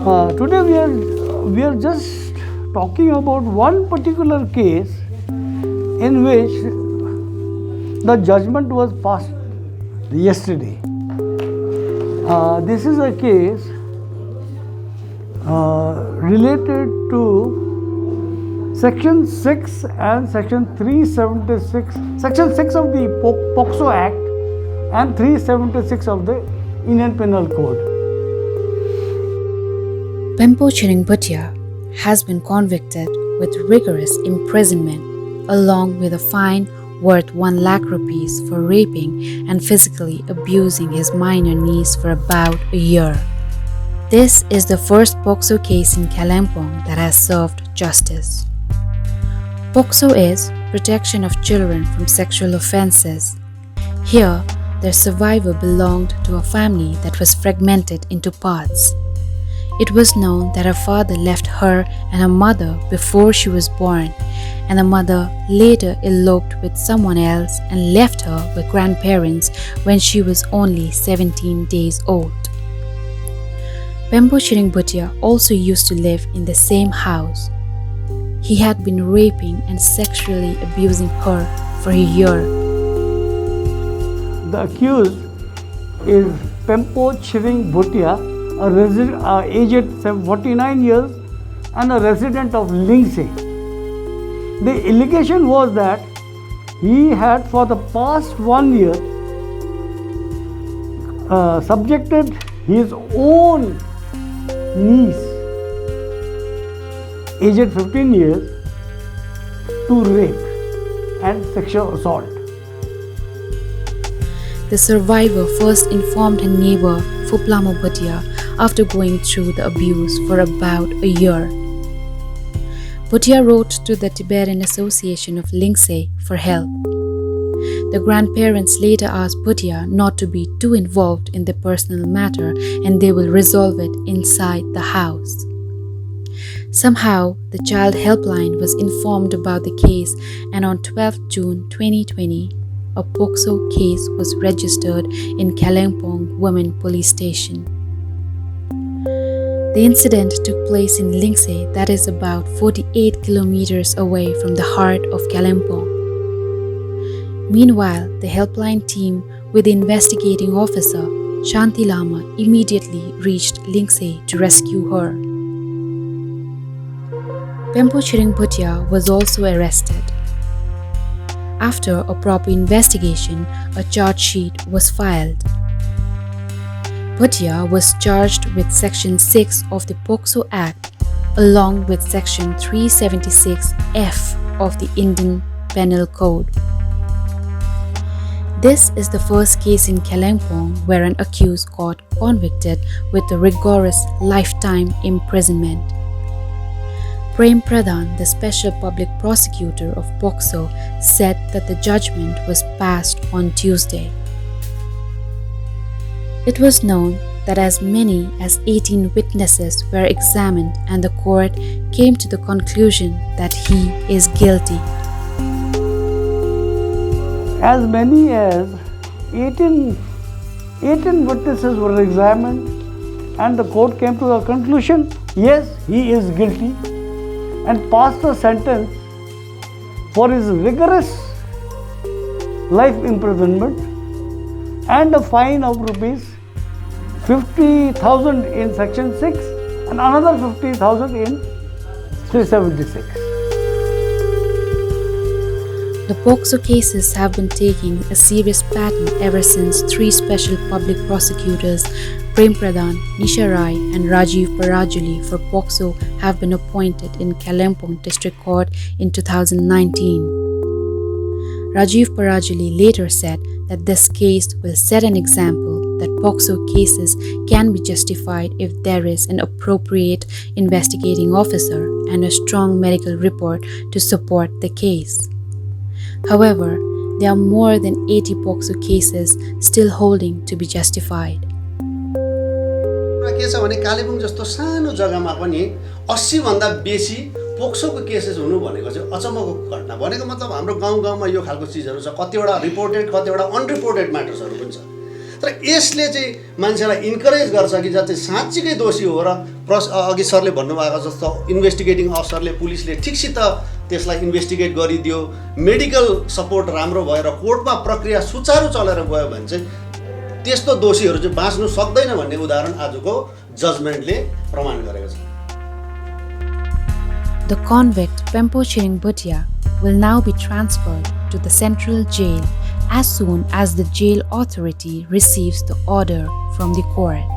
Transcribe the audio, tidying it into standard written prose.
Today we are just talking about one particular case in which the judgment was passed yesterday. This is a case related to Section 6 and Section 376, Section 6 of the POCSO Act and 376 of the Indian Penal Code. Pempo Tshering Bhutia has been convicted with rigorous imprisonment along with a fine worth 1 lakh rupees for raping and physically abusing his minor niece for about a year. This is the first POCSO case in Kalimpong that has served justice. POCSO is protection of children from sexual offences. Here, their survivor belonged to a family that was fragmented into parts. It was known that her father left her and her mother before she was born, and the mother later eloped with someone else and left her with grandparents when she was only 17 days old. Pempo Tshering Bhutia also used to live in the same house. He had been raping and sexually abusing her for a year. The accused is Pempo Tshering Bhutia, a resident, aged 49 years and a resident of Lindsay. The allegation was that he had for the past 1 year subjected his own niece, aged 15 years, to rape and sexual assault. The survivor first informed her neighbor Pempo Bhutia after going through the abuse for about a year. Bhutia wrote to the Tibetan Association of Lindsay for help. The grandparents later asked Bhutia not to be too involved in the personal matter and they will resolve it inside the house. Somehow, the child helpline was informed about the case, and on 12 June 2020, a POCSO case was registered in Kalimpong Women Police Station. The incident took place in Lindsay, that is about 48 kilometers away from the heart of Kalimpong. Meanwhile, the helpline team with the investigating officer, Shanti Lama, immediately reached Lindsay to rescue her. Pempo Tshering Bhutia was also arrested. After a proper investigation, a charge sheet was filed. Bhutia was charged with Section 6 of the POCSO Act along with Section 376F of the Indian Penal Code. This is the first case in Kalimpong where an accused got convicted with a rigorous lifetime imprisonment. Prem Pradhan, the special public prosecutor of POCSO, said that the judgment was passed on Tuesday. It was known that as many as 18 witnesses were examined and the court came to the conclusion that he is guilty. As many as 18 witnesses were examined and the court came to the conclusion, yes, he is guilty, and passed a sentence for his rigorous life imprisonment and a fine of rupees 50,000 in Section 6 and another 50,000 in 376. The POCSO cases have been taking a serious pattern ever since 3 special public prosecutors, Prem Pradhan, Nisha Rai and Rajiv Parajuli for POCSO have been appointed in Kalimpong District Court in 2019. Rajiv Parajuli later said that this case will set an example that POCSO cases can be justified if there is an appropriate investigating officer and a strong medical report to support the case. However, there are more than 80 POCSO cases still holding to be justified. के छ भने कालेबुङ जस्तो सानो जग्गामा पनि 80 भन्दा बेसी पोक्सोको cases हुनु भनेको चाहिँ अचम्मको घटना भनेको मतलब हाम्रो गाउँ गाउँमा यो खालको चीजहरु छ कतिवटा रिपोर्टेड कतिवटा अनरिपोर्टेड म्याटर्सहरु पनि छ तर यसले चाहिँ मान्छेलाई इन्करेज गर्छ कि जति साँच्चीकै दोषी हो र अघि सरले भन्नुभएको जस्तो इन्भेस्टिगेटिङ अफसरले पुलिसले ठिकसित त्यसलाई इन्भेस्टिगेट गरिदियो, मेडिकल सपोर्ट राम्रो भएर कोर्टमा प्रक्रिया सुचारू चलेर गयो भने चाहिँ त्यस्तो दोषीहरू चाहिँ बाँच्नु सक्दैन भन्ने उदाहरण आजको जजमेन्टले प्रमाण गरेको छ। The convict Pempo Tshering Bhutia will now be transferred to the central jail as soon as the jail authority receives the order from the court.